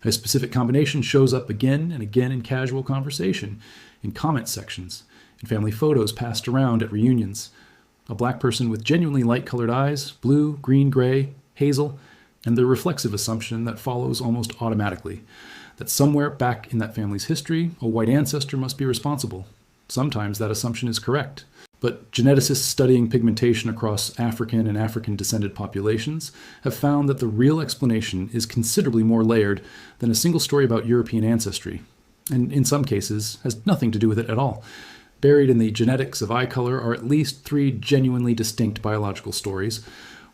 A specific combination shows up again and again in casual conversation, in comment sections, in family photos passed around at reunions. A black person with genuinely light-colored eyes, blue, green, gray, hazel, and the reflexive assumption that follows almost automatically, that somewhere back in that family's history, a white ancestor must be responsible. Sometimes that assumption is correct. But geneticists studying pigmentation across African and African-descended populations have found that the real explanation is considerably more layered than a single story about European ancestry, and in some cases has nothing to do with it at all. Buried in the genetics of eye color are at least 3 genuinely distinct biological stories,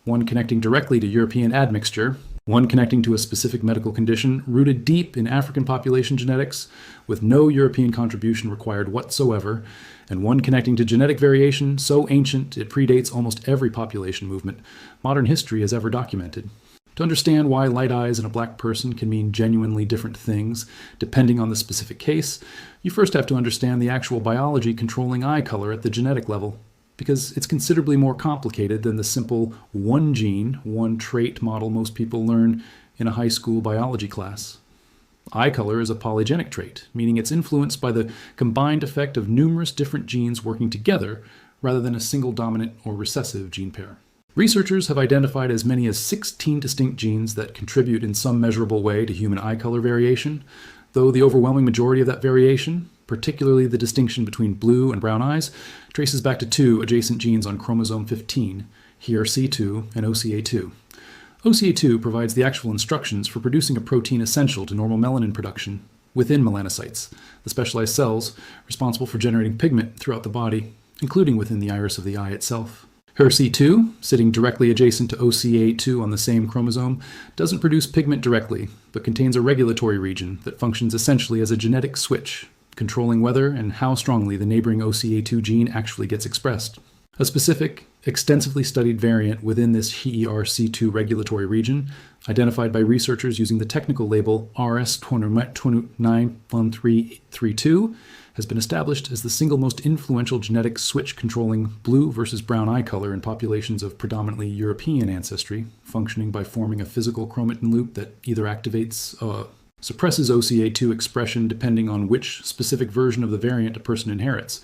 one connecting directly to European admixture, one connecting to a specific medical condition rooted deep in African population genetics with no European contribution required whatsoever, and one connecting to genetic variation so ancient it predates almost every population movement modern history has ever documented. To understand why light eyes in a black person can mean genuinely different things depending on the specific case, you first have to understand the actual biology controlling eye color at the genetic level, because it's considerably more complicated than the simple one gene, one trait model most people learn in a high school biology class. Eye color is a polygenic trait, meaning it's influenced by the combined effect of numerous different genes working together rather than a single dominant or recessive gene pair. Researchers have identified as many as 16 distinct genes that contribute in some measurable way to human eye color variation, though the overwhelming majority of that variation, particularly the distinction between blue and brown eyes, traces back to 2 adjacent genes on chromosome 15, HERC2 and OCA2. OCA2 provides the actual instructions for producing a protein essential to normal melanin production within melanocytes, the specialized cells responsible for generating pigment throughout the body, including within the iris of the eye itself. HERC2, sitting directly adjacent to OCA2 on the same chromosome, doesn't produce pigment directly, but contains a regulatory region that functions essentially as a genetic switch, controlling whether and how strongly the neighboring OCA2 gene actually gets expressed. A specific, extensively studied variant within this HERC2 regulatory region, identified by researchers using the technical label RS291332, has been established as the single most influential genetic switch controlling blue versus brown eye color in populations of predominantly European ancestry, functioning by forming a physical chromatin loop that either activates or suppresses OCA2 expression depending on which specific version of the variant a person inherits,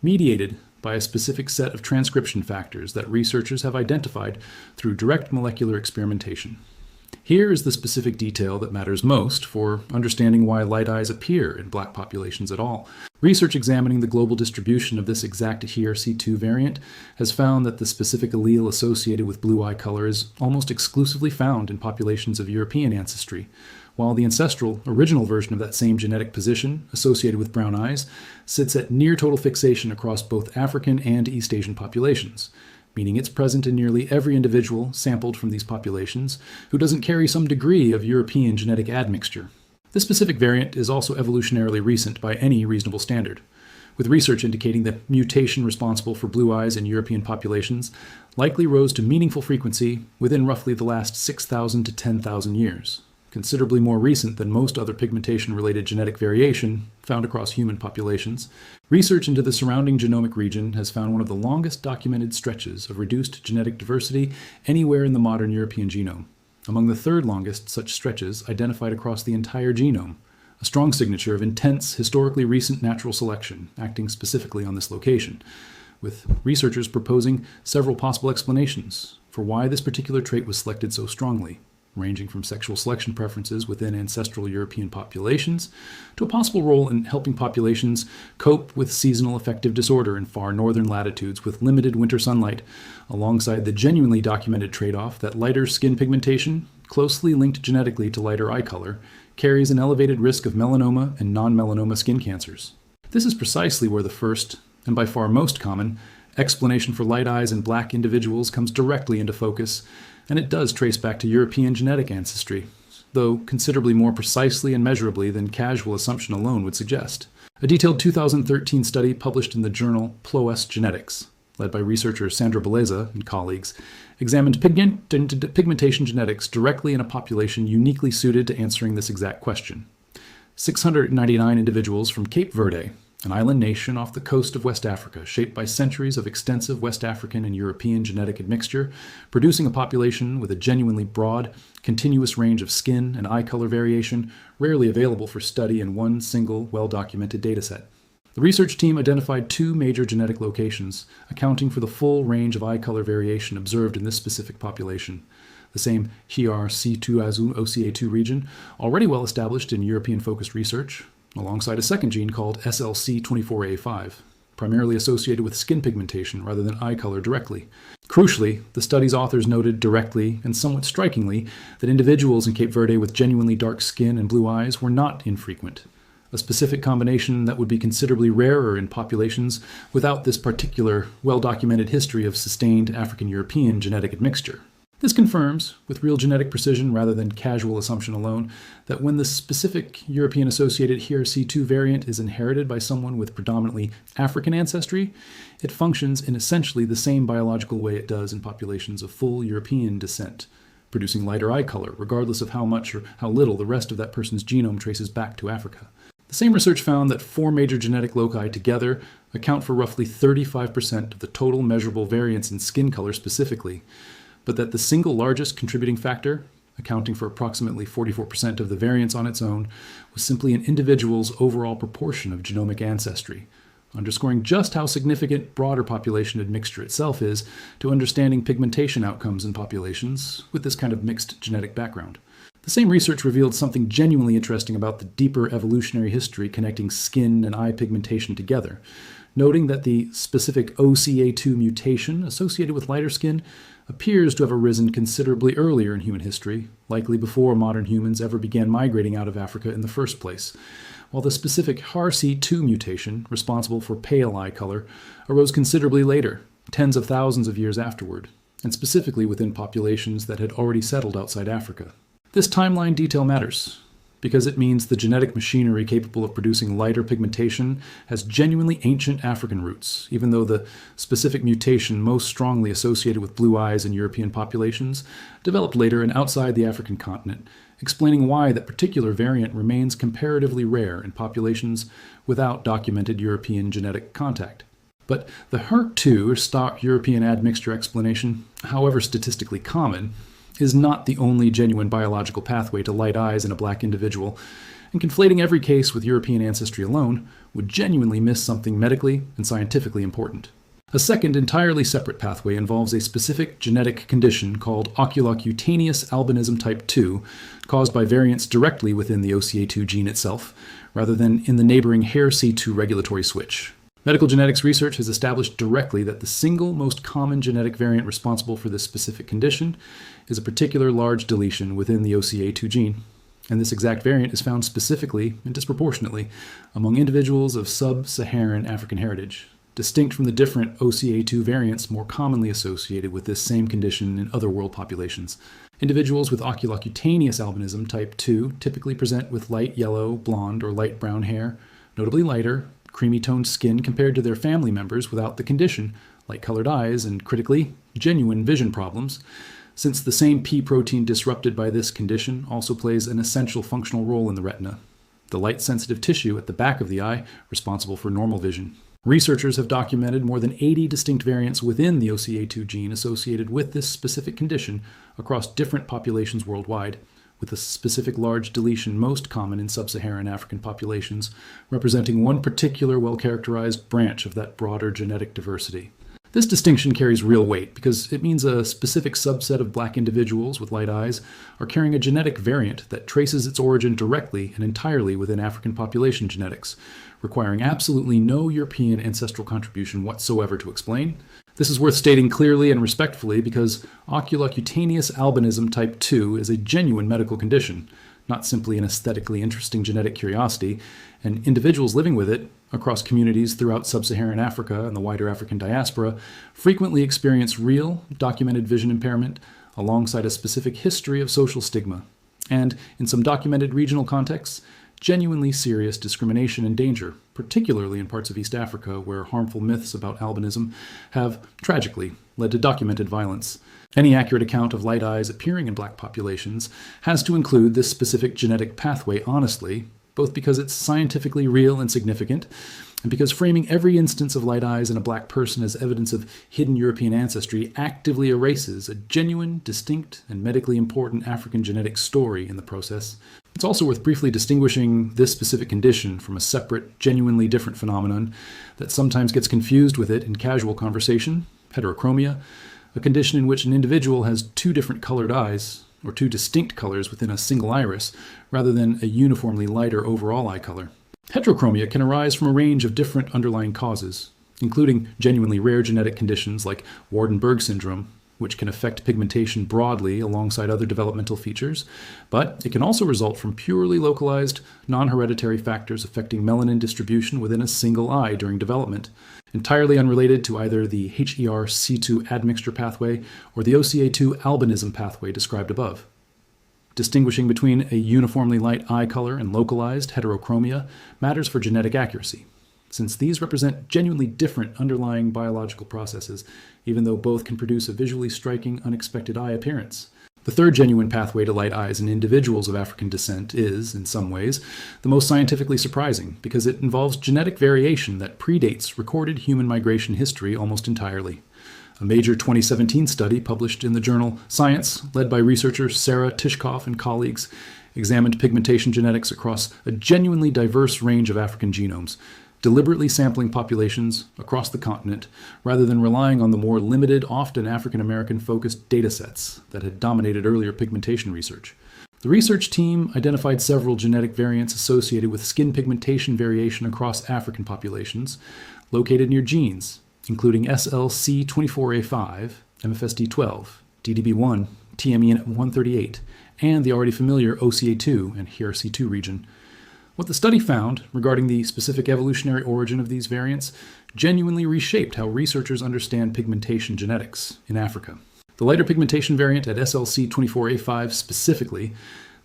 mediated by a specific set of transcription factors that researchers have identified through direct molecular experimentation. Here is the specific detail that matters most for understanding why light eyes appear in black populations at all. Research examining the global distribution of this exact HERC2 variant has found that the specific allele associated with blue eye color is almost exclusively found in populations of European ancestry, while the ancestral, original version of that same genetic position, associated with brown eyes, sits at near total fixation across both African and East Asian populations, meaning it's present in nearly every individual sampled from these populations who doesn't carry some degree of European genetic admixture. This specific variant is also evolutionarily recent by any reasonable standard, with research indicating that mutation responsible for blue eyes in European populations likely rose to meaningful frequency within roughly the last 6,000 to 10,000 years, considerably more recent than most other pigmentation-related genetic variation found across human populations. Research into the surrounding genomic region has found one of the longest documented stretches of reduced genetic diversity anywhere in the modern European genome, among the 3rd longest such stretches identified across the entire genome, a strong signature of intense, historically recent natural selection acting specifically on this location, with researchers proposing several possible explanations for why this particular trait was selected so strongly, ranging from sexual selection preferences within ancestral European populations to a possible role in helping populations cope with seasonal affective disorder in far northern latitudes with limited winter sunlight, alongside the genuinely documented trade-off that lighter skin pigmentation, closely linked genetically to lighter eye color, carries an elevated risk of melanoma and non-melanoma skin cancers. This is precisely where the first, and by far most common, explanation for light eyes in black individuals comes directly into focus, and it does trace back to European genetic ancestry, though considerably more precisely and measurably than casual assumption alone would suggest. A detailed 2013 study published in the journal PLOS Genetics, led by researcher Sandra Beleza and colleagues, examined pigmentation genetics directly in a population uniquely suited to answering this exact question. 699 individuals from Cape Verde, an island nation off the coast of West Africa, shaped by centuries of extensive West African and European genetic admixture, producing a population with a genuinely broad, continuous range of skin and eye color variation, rarely available for study in one single, well-documented dataset. The research team identified two major genetic locations, accounting for the full range of eye color variation observed in this specific population. The same HER-C2-AZU-OCA2 region, already well established in European-focused research, alongside a second gene called SLC24A5, primarily associated with skin pigmentation rather than eye color directly. Crucially, the study's authors noted directly and somewhat strikingly that individuals in Cape Verde with genuinely dark skin and blue eyes were not infrequent, a specific combination that would be considerably rarer in populations without this particular, well-documented history of sustained African-European genetic admixture. This confirms, with real genetic precision rather than casual assumption alone, that when the specific European-associated HER-C2 variant is inherited by someone with predominantly African ancestry, it functions in essentially the same biological way it does in populations of full European descent, producing lighter eye color, regardless of how much or how little the rest of that person's genome traces back to Africa. The same research found that four major genetic loci together account for roughly 35% of the total measurable variance in skin color specifically, but that the single largest contributing factor, accounting for approximately 44% of the variance on its own, was simply an individual's overall proportion of genomic ancestry, underscoring just how significant broader population admixture itself is to understanding pigmentation outcomes in populations with this kind of mixed genetic background. The same research revealed something genuinely interesting about the deeper evolutionary history connecting skin and eye pigmentation together, noting that the specific OCA2 mutation associated with lighter skin appears to have arisen considerably earlier in human history, likely before modern humans ever began migrating out of Africa in the first place, while the specific HER-C2 mutation, responsible for pale eye color, arose considerably later, tens of thousands of years afterward, and specifically within populations that had already settled outside Africa. This timeline detail matters, because it means the genetic machinery capable of producing lighter pigmentation has genuinely ancient African roots, even though the specific mutation most strongly associated with blue eyes in European populations developed later and outside the African continent, explaining why that particular variant remains comparatively rare in populations without documented European genetic contact. But the HER2, or stock European admixture explanation, however statistically common, is not the only genuine biological pathway to light eyes in a black individual, and conflating every case with European ancestry alone would genuinely miss something medically and scientifically important. A second, entirely separate pathway involves a specific genetic condition called oculocutaneous albinism type 2, caused by variants directly within the OCA2 gene itself, rather than in the neighboring HER-C2 regulatory switch. Medical genetics research has established directly that the single most common genetic variant responsible for this specific condition is a particular large deletion within the OCA2 gene, and this exact variant is found specifically and disproportionately among individuals of sub-Saharan African heritage, distinct from the different OCA2 variants more commonly associated with this same condition in other world populations. Individuals with oculocutaneous albinism type 2 typically present with light yellow, blonde, or light brown hair, notably lighter, creamy-toned skin compared to their family members without the condition, light-colored eyes, and critically, genuine vision problems, since the same P protein disrupted by this condition also plays an essential functional role in the retina, the light-sensitive tissue at the back of the eye responsible for normal vision. Researchers have documented more than 80 distinct variants within the OCA2 gene associated with this specific condition across different populations worldwide, with a specific large deletion most common in sub-Saharan African populations, representing one particular well-characterized branch of that broader genetic diversity. This distinction carries real weight because it means a specific subset of black individuals with light eyes are carrying a genetic variant that traces its origin directly and entirely within African population genetics, requiring absolutely no European ancestral contribution whatsoever to explain. This is worth stating clearly and respectfully because oculocutaneous albinism type 2 is a genuine medical condition, not simply an aesthetically interesting genetic curiosity, and individuals living with it across communities throughout sub-Saharan Africa and the wider African diaspora frequently experience real, documented vision impairment alongside a specific history of social stigma, and, in some documented regional contexts, genuinely serious discrimination and danger, particularly in parts of East Africa where harmful myths about albinism have, tragically, led to documented violence. Any accurate account of light eyes appearing in black populations has to include this specific genetic pathway honestly, both because it's scientifically real and significant, and because framing every instance of light eyes in a black person as evidence of hidden European ancestry actively erases a genuine, distinct, and medically important African genetic story in the process. It's also worth briefly distinguishing this specific condition from a separate, genuinely different phenomenon that sometimes gets confused with it in casual conversation, heterochromia, a condition in which an individual has two different colored eyes, or two distinct colors within a single iris, rather than a uniformly lighter overall eye color. Heterochromia can arise from a range of different underlying causes, including genuinely rare genetic conditions like Waardenburg syndrome, which can affect pigmentation broadly alongside other developmental features, but it can also result from purely localized, non-hereditary factors affecting melanin distribution within a single eye during development, entirely unrelated to either the HER-C2 admixture pathway or the OCA2 albinism pathway described above. Distinguishing between a uniformly light eye color and localized heterochromia matters for genetic accuracy, since these represent genuinely different underlying biological processes, even though both can produce a visually striking, unexpected eye appearance. The third genuine pathway to light eyes in individuals of African descent is, in some ways, the most scientifically surprising, because it involves genetic variation that predates recorded human migration history almost entirely. A major 2017 study published in the journal Science, led by researcher Sarah Tishkoff and colleagues, examined pigmentation genetics across a genuinely diverse range of African genomes, deliberately sampling populations across the continent rather than relying on the more limited, often African-American focused datasets that had dominated earlier pigmentation research. The research team identified several genetic variants associated with skin pigmentation variation across African populations located near genes, including SLC24A5, MFSD12, DDB1, TME138, and the already familiar OCA2 and HER-C2 region. What the study found regarding the specific evolutionary origin of these variants genuinely reshaped how researchers understand pigmentation genetics in Africa. The lighter pigmentation variant at SLC24A5 specifically,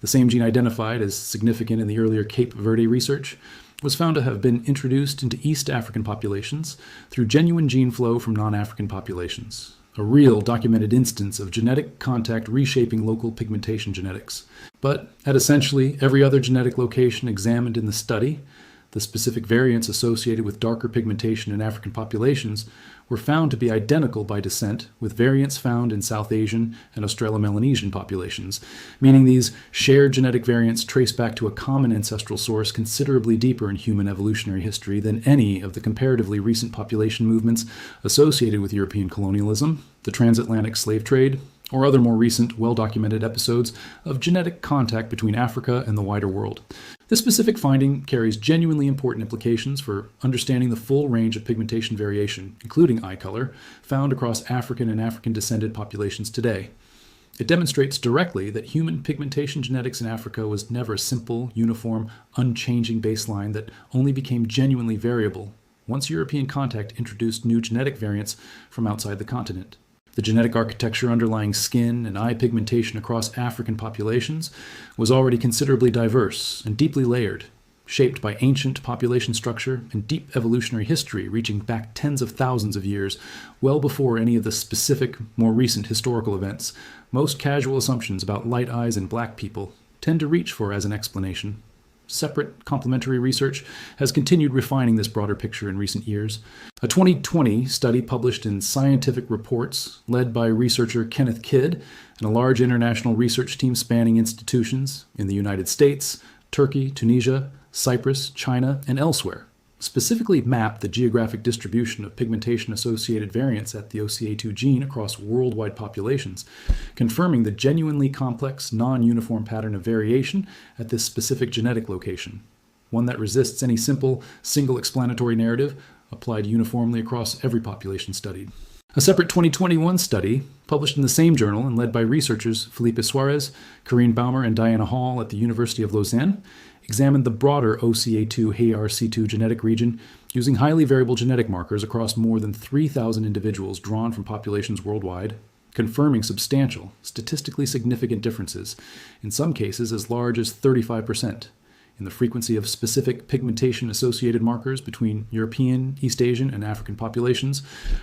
the same gene identified as significant in the earlier Cape Verde research, was found to have been introduced into East African populations through genuine gene flow from non-African populations, a real documented instance of genetic contact reshaping local pigmentation genetics. But at essentially every other genetic location examined in the study, the specific variants associated with darker pigmentation in African populations were found to be identical by descent with variants found in South Asian and Australo-Melanesian populations, meaning these shared genetic variants trace back to a common ancestral source considerably deeper in human evolutionary history than any of the comparatively recent population movements associated with European colonialism, the transatlantic slave trade, or other more recent, well-documented episodes of genetic contact between Africa and the wider world. This specific finding carries genuinely important implications for understanding the full range of pigmentation variation, including eye color, found across African and African-descended populations today. It demonstrates directly that human pigmentation genetics in Africa was never a simple, uniform, unchanging baseline that only became genuinely variable once European contact introduced new genetic variants from outside the continent. The genetic architecture underlying skin and eye pigmentation across African populations was already considerably diverse and deeply layered, shaped by ancient population structure and deep evolutionary history reaching back tens of thousands of years, well before any of the specific, more recent historical events most casual assumptions about light eyes in black people tend to reach for as an explanation. Separate complementary research has continued refining this broader picture in recent years. A 2020 study published in Scientific Reports, led by researcher Kenneth Kidd and a large international research team spanning institutions in the United States, Turkey, Tunisia, Cyprus, China, and elsewhere, specifically mapped the geographic distribution of pigmentation-associated variants at the OCA2 gene across worldwide populations, confirming the genuinely complex, non-uniform pattern of variation at this specific genetic location, one that resists any simple, single explanatory narrative applied uniformly across every population studied. A separate 2021 study, published in the same journal and led by researchers Felipe Suarez, Corinne Baumer, and Diana Hall at the University of Lausanne, examined the broader OCA2 HER-C2 genetic region using highly variable genetic markers across more than 3,000 individuals drawn from populations worldwide, confirming substantial, statistically significant differences, in some cases as large as 35%, in the frequency of specific pigmentation-associated markers between European, East Asian, and African populations,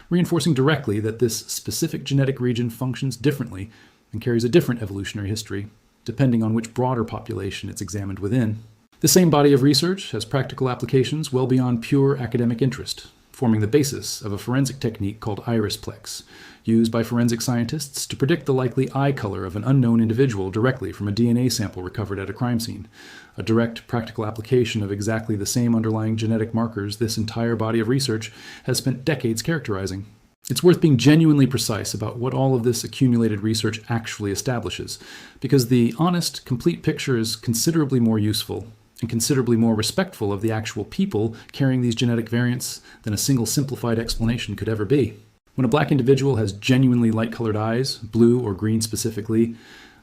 reinforcing directly that this specific genetic region functions differently and carries a different evolutionary history, depending on which broader population it's examined within. The same body of research has practical applications well beyond pure academic interest, forming the basis of a forensic technique called irisplex, used by forensic scientists to predict the likely eye color of an unknown individual directly from a DNA sample recovered at a crime scene, a direct practical application of exactly the same underlying genetic markers this entire body of research has spent decades characterizing. It's worth being genuinely precise about what all of this accumulated research actually establishes, because the honest, complete picture is considerably more useful and considerably more respectful of the actual people carrying these genetic variants than a single simplified explanation could ever be. When a black individual has genuinely light-colored eyes, blue or green specifically,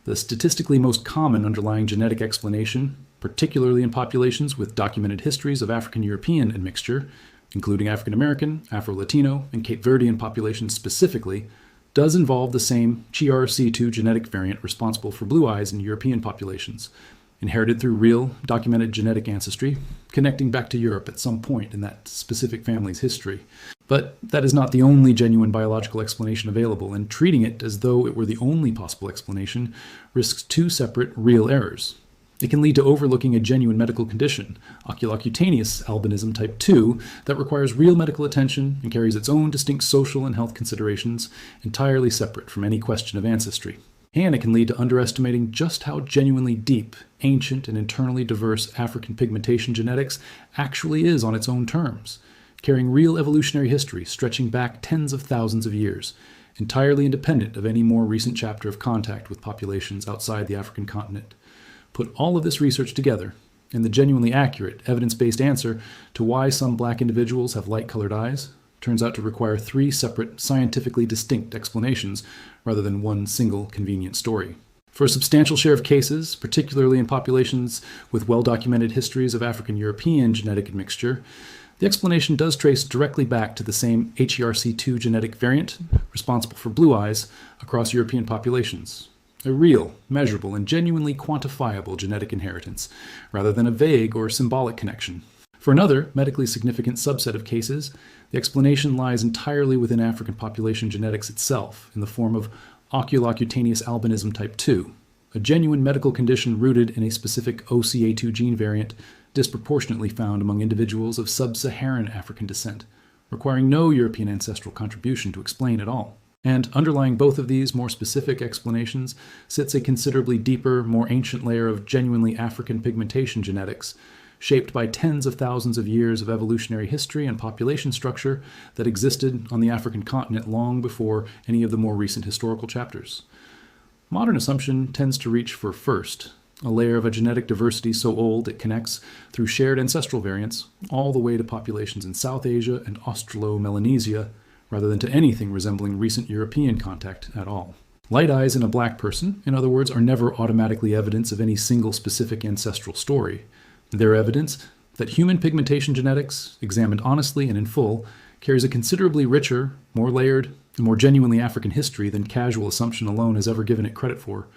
the statistically most common underlying genetic explanation, particularly in populations with documented histories of African-European admixture, including African-American, Afro-Latino, and Cape Verdean populations specifically, does involve the same GRC2 genetic variant responsible for blue eyes in European populations, inherited through real, documented genetic ancestry, connecting back to Europe at some point in that specific family's history. But that is not the only genuine biological explanation available, and treating it as though it were the only possible explanation risks two separate real errors. It can lead to overlooking a genuine medical condition, oculocutaneous albinism type 2, that requires real medical attention and carries its own distinct social and health considerations, entirely separate from any question of ancestry. And it can lead to underestimating just how genuinely deep, ancient, and internally diverse African pigmentation genetics actually is on its own terms, carrying real evolutionary history stretching back tens of thousands of years, entirely independent of any more recent chapter of contact with populations outside the African continent. Put all of this research together, and the genuinely accurate, evidence-based answer to why some black individuals have light-colored eyes turns out to require three separate, scientifically distinct explanations rather than one single convenient story. For a substantial share of cases, particularly in populations with well-documented histories of African-European genetic admixture, the explanation does trace directly back to the same HERC2 genetic variant responsible for blue eyes across European populations. A real, measurable, and genuinely quantifiable genetic inheritance, rather than a vague or symbolic connection. For another, medically significant subset of cases, the explanation lies entirely within African population genetics itself, in the form of oculocutaneous albinism type 2, a genuine medical condition rooted in a specific OCA2 gene variant disproportionately found among individuals of sub-Saharan African descent, requiring no European ancestral contribution to explain at all. And underlying both of these more specific explanations sits a considerably deeper, more ancient layer of genuinely African pigmentation genetics, shaped by tens of thousands of years of evolutionary history and population structure that existed on the African continent long before any of the more recent historical chapters. Modern assumption tends to reach for first, a layer of a genetic diversity so old it connects, through shared ancestral variants, all the way to populations in South Asia and Australo-Melanesia, rather than to anything resembling recent European contact at all. Light eyes in a black person, in other words, are never automatically evidence of any single specific ancestral story. They're evidence that human pigmentation genetics, examined honestly and in full, carries a considerably richer, more layered, and more genuinely African history than casual assumption alone has ever given it credit for.